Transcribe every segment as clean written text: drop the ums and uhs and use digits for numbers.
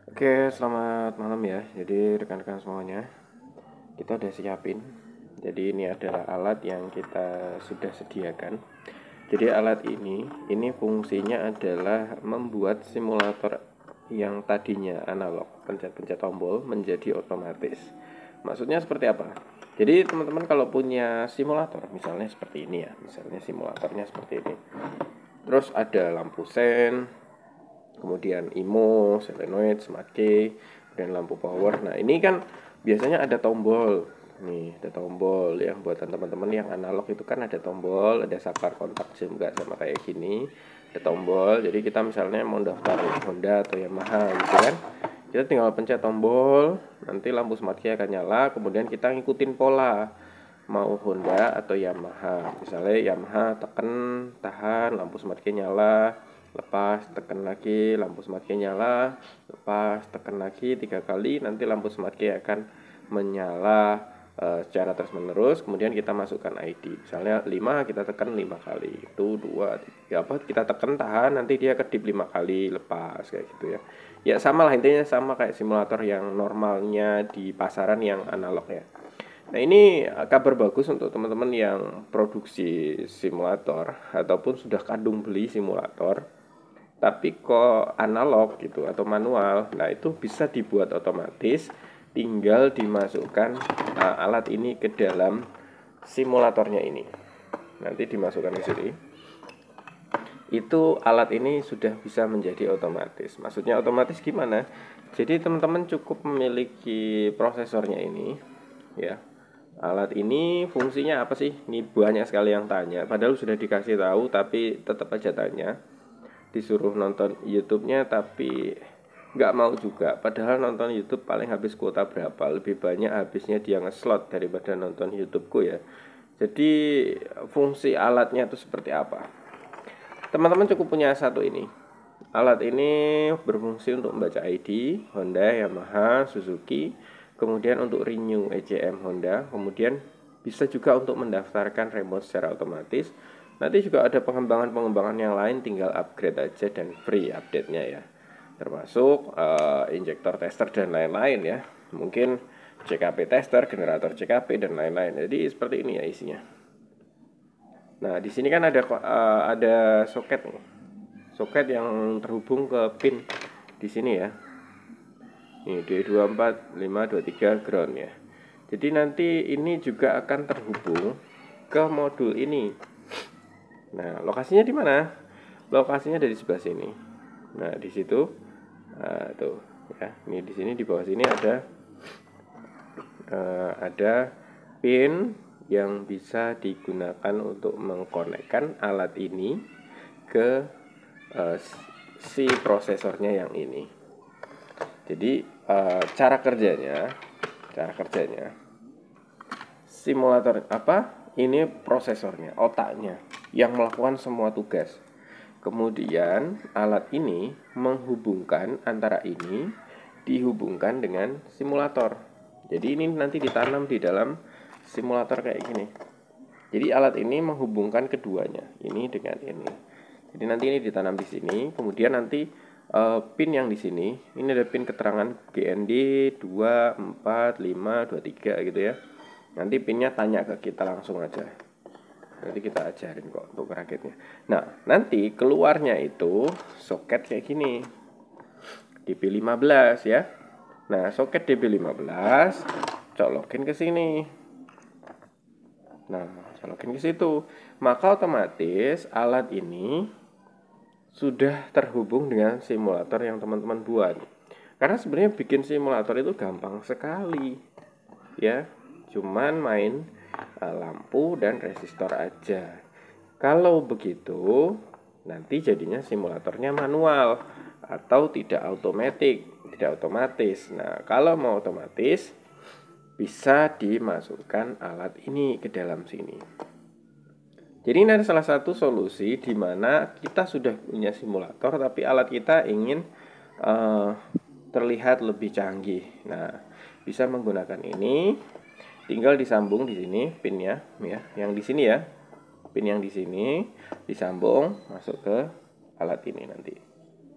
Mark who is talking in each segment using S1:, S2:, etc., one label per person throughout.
S1: Oke, selamat malam ya. Jadi rekan-rekan semuanya, kita udah siapin. Jadi ini adalah alat yang kita sudah sediakan. Jadi alat ini fungsinya adalah membuat simulator yang tadinya analog, pencet-pencet tombol menjadi otomatis. Maksudnya seperti apa? Jadi teman-teman kalau punya simulator, misalnya seperti ini ya, misalnya simulatornya seperti ini. Terus ada lampu sen, kemudian IMO, solenoid, smart key, kemudian lampu power. Nah ini kan biasanya ada tombol. Nih ada tombol yang buatan teman-teman yang analog itu kan ada tombol, ada saklar kontak juga sama kayak gini. Ada tombol, jadi kita misalnya mau daftar Honda atau Yamaha gitu kan, kita tinggal pencet tombol, nanti lampu smart key akan nyala, kemudian kita ngikutin pola mau Honda atau Yamaha. Misalnya Yamaha, tekan, tahan, lampu smart key nyala, lepas, tekan lagi, lampu smart key nyala, lepas, tekan lagi 3 kali, nanti lampu smart key akan menyala secara terus menerus. Kemudian kita masukkan ID, misalnya 5, kita tekan 5 kali, itu 2, 3, kita tekan, tahan, nanti dia kedip 5 kali, lepas, kayak gitu ya. Ya sama lah, intinya sama kayak simulator yang normalnya di pasaran yang analog ya. Nah ini kabar bagus untuk teman-teman yang produksi simulator ataupun sudah kadung beli simulator tapi kok analog gitu atau manual. Nah itu bisa dibuat otomatis, tinggal dimasukkan alat ini ke dalam simulatornya ini. Nanti dimasukkan ke sini. Itu alat ini sudah bisa menjadi otomatis. Maksudnya otomatis gimana? Jadi teman-teman cukup memiliki prosesornya ini ya. Alat ini fungsinya apa sih? Ini banyak sekali yang tanya. Padahal sudah dikasih tahu tapi tetap aja tanya. Disuruh nonton YouTube-nya tapi nggak mau juga. Padahal nonton YouTube paling habis kuota berapa? Lebih banyak habisnya dia nge-slot daripada nonton YouTube-ku ya. Jadi fungsi alatnya itu seperti apa? Teman-teman cukup punya satu ini. Alat ini berfungsi untuk membaca ID Honda, Yamaha, Suzuki, kemudian untuk renew ECM Honda, kemudian bisa juga untuk mendaftarkan remote secara otomatis. Nanti juga ada pengembangan-pengembangan yang lain, tinggal upgrade aja dan free update-nya ya. Termasuk injektor tester dan lain-lain ya. Mungkin CKP tester, generator CKP dan lain-lain. Jadi seperti ini ya isinya. Nah, di sini kan ada soket nih. Soket yang terhubung ke pin di sini ya. Ini D24, 523 ground ya. Jadi nanti ini juga akan terhubung ke modul ini. Nah, lokasinya di mana? Lokasinya dari sebelah sini. Nah, di situ tuh ya. Ini di sini di bawah sini ada pin yang bisa digunakan untuk mengkonekkan alat ini ke si prosesornya yang ini. Jadi cara kerjanya simulator apa? Ini prosesornya, otaknya yang melakukan semua tugas. Kemudian alat ini menghubungkan antara ini dihubungkan dengan simulator. Jadi ini nanti ditanam di dalam simulator kayak gini. Jadi alat ini menghubungkan keduanya, ini dengan ini. Jadi nanti ini ditanam di sini, kemudian nanti pin yang di sini, ini ada pin keterangan GND 2, 4, 5, 23 gitu ya. Nanti pinnya tanya ke kita langsung aja. Nanti kita ajarin kok untuk rakitnya. Nah, nanti keluarnya itu soket kayak gini. DB15 ya. Nah, soket DB15 colokin ke sini. Nah, colokin ke situ. Maka otomatis alat ini sudah terhubung dengan simulator yang teman-teman buat. Karena sebenarnya bikin simulator itu gampang sekali. Ya, cuman main lampu dan resistor aja. Kalau begitu, nanti jadinya simulatornya manual atau tidak otomatis. Nah, kalau mau otomatis bisa dimasukkan alat ini ke dalam sini. Jadi ini ada salah satu solusi di mana kita sudah punya simulator tapi alat kita ingin terlihat lebih canggih. Nah, bisa menggunakan ini. Tinggal disambung di sini pinnya ya, yang di sini ya. Pin yang di sini disambung masuk ke alat ini nanti.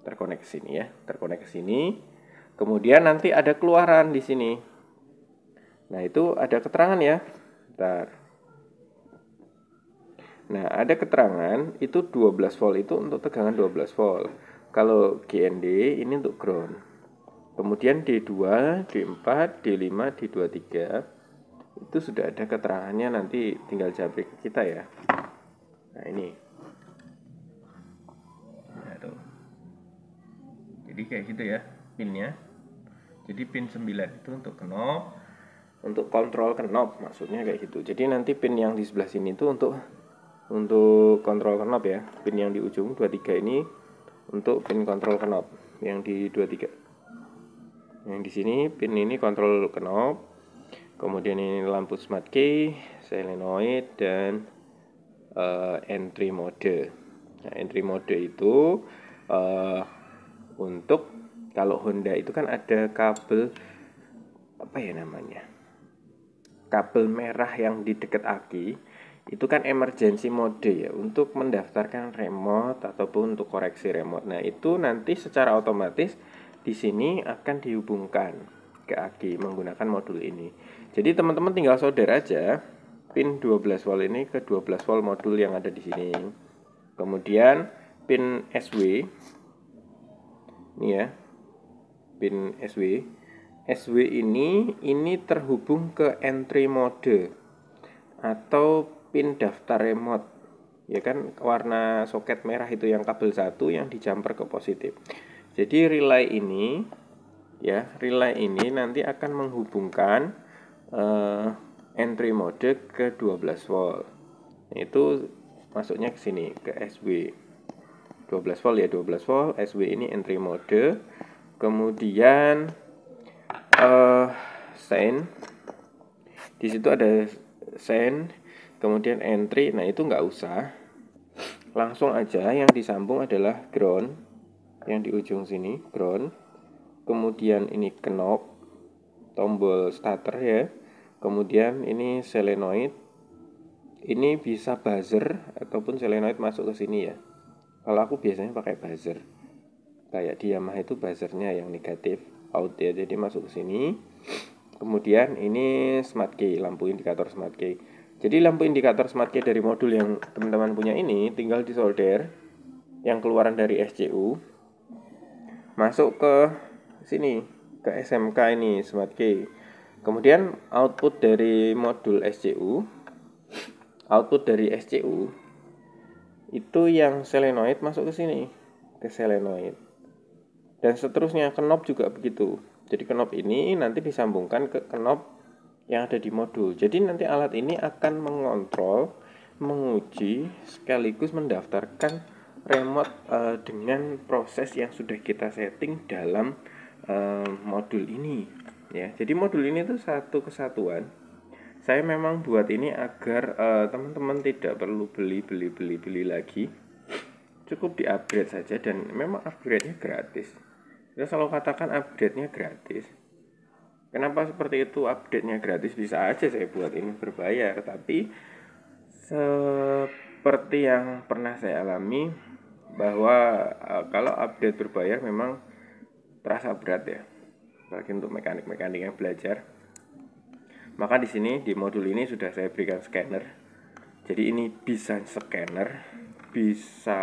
S1: Terkonek ke sini ya, terkonek ke sini. Kemudian nanti ada keluaran di sini. Nah, itu ada keterangan ya. Bentar. Nah, ada keterangan itu 12 volt itu untuk tegangan 12 volt. Kalau GND ini untuk ground. Kemudian D2, D4, D5, D23 itu sudah ada keterangannya, nanti tinggal jabrik ke kita ya. Nah, ini. Nah, tuh. Jadi kayak gitu ya pinnya. Jadi pin 9 itu untuk knob, untuk kontrol knob maksudnya kayak gitu. Jadi nanti pin yang di sebelah sini itu untuk kontrol knob ya. Pin yang di ujung 23 ini untuk pin kontrol knob yang di 23. Yang di sini pin ini kontrol knob. Kemudian ini lampu smart key, solenoid, dan entry mode. Nah, entry mode itu untuk kalau Honda itu kan ada kabel apa ya namanya, kabel merah yang di dekat aki itu kan emergency mode ya, untuk mendaftarkan remote ataupun untuk koreksi remote. Nah, itu nanti secara otomatis di sini akan dihubungkan ke aki menggunakan modul ini. Jadi teman-teman tinggal solder aja pin 12 volt ini ke 12 volt modul yang ada di sini. Kemudian pin SW ini ya, pin SW ini terhubung ke entry mode atau pin daftar remote ya kan, warna soket merah itu yang kabel 1 yang dijumper ke positif. Jadi relay ini nanti akan menghubungkan entry mode ke 12 volt. Nah, itu masuknya ke sini ke SW 12 volt ya, 12 volt. SW ini entry mode. Kemudian send, di situ ada send, kemudian entry. Nah, itu nggak usah, langsung aja yang disambung adalah ground yang di ujung sini, ground. Kemudian ini knob, tombol starter ya. Kemudian ini solenoid, ini bisa buzzer ataupun solenoid masuk ke sini ya. Kalau aku biasanya pakai buzzer, kayak di Yamaha itu buzzernya yang negatif out ya, jadi masuk ke sini. Kemudian ini smart key, lampu indikator smart key. Jadi lampu indikator smart key dari modul yang teman-teman punya ini tinggal disolder yang keluaran dari SCU masuk ke sini, ke SMK ini smart key. Kemudian output dari modul SCU, itu yang solenoid masuk ke sini, ke solenoid. Dan seterusnya, knob juga begitu. Jadi knob ini nanti disambungkan ke knob yang ada di modul. Jadi nanti alat ini akan mengontrol, menguji, sekaligus mendaftarkan remote dengan proses yang sudah kita setting dalam modul ini ya. Jadi modul ini tuh satu kesatuan. Saya memang buat ini agar teman-teman tidak perlu beli lagi, cukup di upgrade saja, dan memang upgrade-nya gratis. Saya selalu katakan upgrade-nya gratis. Kenapa seperti itu? Update-nya gratis, bisa aja saya buat ini berbayar, tapi seperti yang pernah saya alami bahwa kalau update berbayar memang terasa berat ya, apalagi untuk mekanik-mekanik yang belajar. Maka di sini di modul ini sudah saya berikan scanner. Jadi ini bisa scanner, bisa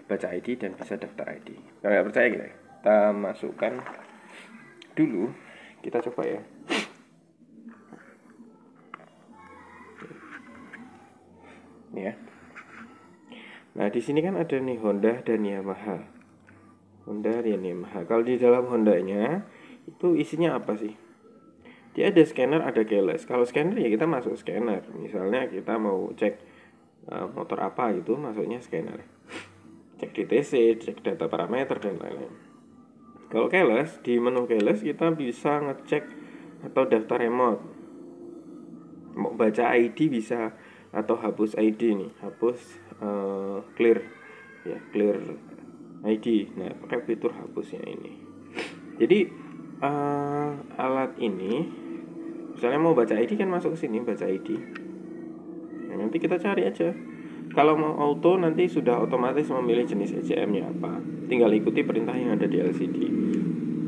S1: baca ID, dan bisa daftar ID. Kalau nggak percaya kita masukkan dulu, kita coba ya. Ini ya. Nah, di sini kan ada nih Honda dan Yamaha. Kalau di dalam Hondanya itu isinya apa sih? Dia ada scanner, ada keyless. Kalau scanner ya kita masuk scanner. Misalnya kita mau cek motor apa gitu, masuknya scanner. Cek DTC, cek data parameter, dan lain-lain. Kalau keyless, di menu keyless kita bisa ngecek atau daftar remote. Mau baca ID bisa, atau hapus ID nih, hapus clear ya, clear ID. Nah, pakai fitur hapusnya ini. Jadi alat ini misalnya mau baca ID kan masuk ke sini, baca ID. Nah, nanti kita cari aja. Kalau mau auto nanti sudah otomatis memilih jenis ECM-nya apa. Tinggal ikuti perintah yang ada di LCD.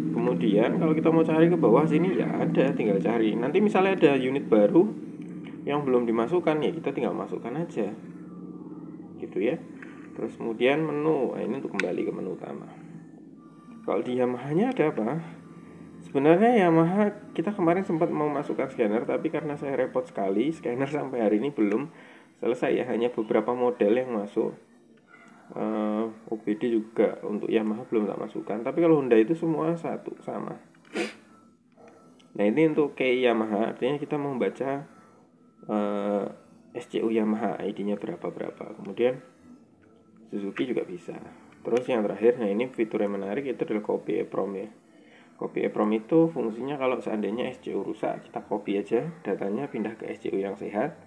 S1: Kemudian kalau kita mau cari ke bawah sini ya ada, tinggal cari. Nanti misalnya ada unit baru yang belum dimasukkan ya kita tinggal masukkan aja, gitu ya. Terus kemudian menu, nah ini untuk kembali ke menu utama. Kalau di Yamaha-nya ada apa? Sebenarnya Yamaha kita kemarin sempat mau masukkan scanner, tapi karena saya repot sekali, scanner sampai hari ini belum selesai ya, hanya beberapa model yang masuk. OBD juga untuk Yamaha belum tak masukkan, tapi kalau Honda itu semua satu sama. Nah ini untuk key Yamaha, artinya kita mau baca SCU Yamaha, ID-nya berapa. Kemudian Suzuki juga bisa. Terus yang terakhir, nah ini fitur yang menarik itu adalah copy EEPROM ya. Copy EEPROM itu fungsinya kalau seandainya SCU rusak, kita copy aja datanya, pindah ke SCU yang sehat.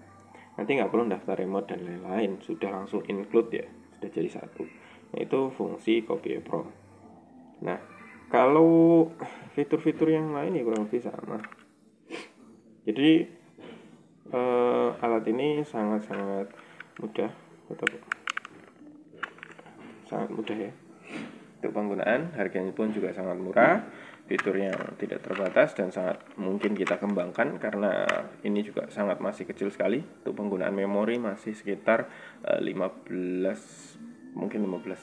S1: Nanti nggak perlu daftar remote dan lain-lain, sudah langsung include ya, sudah jadi satu. Nah itu fungsi copy EEPROM. Nah kalau fitur-fitur yang lain ya kurang lebih sama. Jadi alat ini sangat-sangat mudah, sangat mudah ya untuk penggunaan. Harganya pun juga sangat murah, fitur yang tidak terbatas dan sangat mungkin kita kembangkan karena ini juga sangat masih kecil sekali. Untuk penggunaan memori masih sekitar 15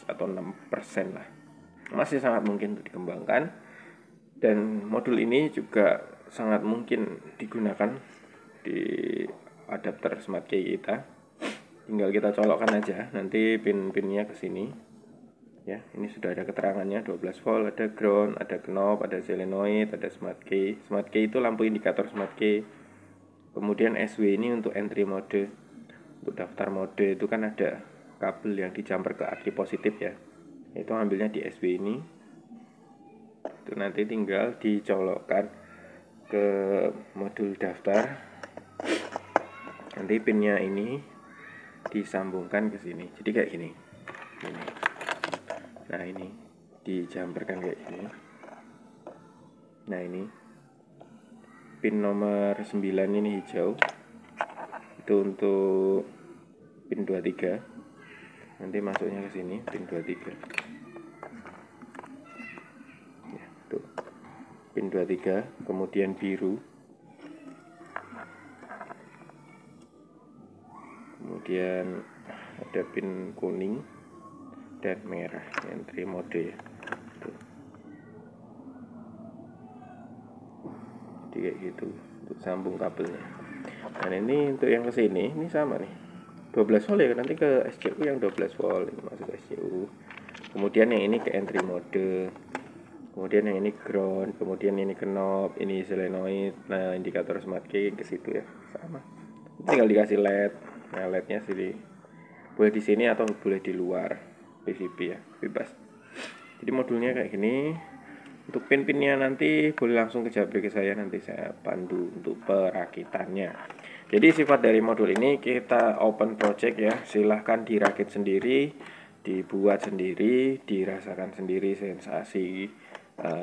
S1: atau 6% lah, masih sangat mungkin untuk dikembangkan. Dan modul ini juga sangat mungkin digunakan di adapter smart key kita. Tinggal kita colokkan aja nanti pin-pinnya ke sini. Ya, ini sudah ada keterangannya, 12 volt, ada ground, ada knob, ada solenoid, ada smart key. Smart key itu lampu indikator smart key. Kemudian SW ini untuk entry mode. Untuk daftar mode itu kan ada kabel yang dijumper ke aki positif ya. Itu ambilnya di SW ini. Itu nanti tinggal dicolokkan ke modul daftar. Nanti pinnya ini disambungkan ke sini. Jadi kayak gini. Ini. Nah ini dijumperkan kayak gini. Nah ini pin nomor 9 ini hijau, itu untuk pin 23. Nanti masuknya ke sini pin 23 ya, tuh pin 23. Kemudian biru, kemudian ada pin kuning dan merah, entry mode ya. Tuh. Jadi kayak gitu untuk sambung kabelnya. Dan ini untuk yang kesini ini sama nih, 12 volt ya, nanti ke SCU yang 12 volt ini masuk ke SCU. Kemudian yang ini ke entry mode, kemudian yang ini ground, kemudian ini ke knob, ini solenoid. Nah indikator smart key ke situ ya, sama. Tinggal dikasih LED. Nah LED-nya sini boleh di sini atau boleh di luar PCB ya, bebas. Jadi modulnya kayak gini. Untuk pin-pinnya nanti boleh langsung ke Japri ke saya, nanti saya pandu untuk perakitannya. Jadi sifat dari modul ini kita open project ya, silahkan dirakit sendiri, dibuat sendiri, dirasakan sendiri sensasi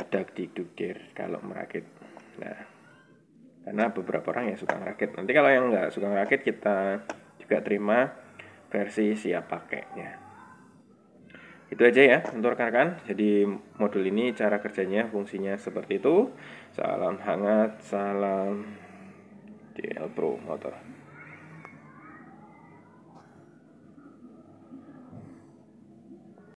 S1: dak-dik-dukdir kalau merakit. Nah karena beberapa orang yang suka merakit, nanti kalau yang nggak suka merakit kita juga terima versi siap pakainya. Itu aja ya untuk rekan-rekan. Jadi modul ini cara kerjanya, fungsinya seperti itu. Salam hangat, salam DL Pro Motor.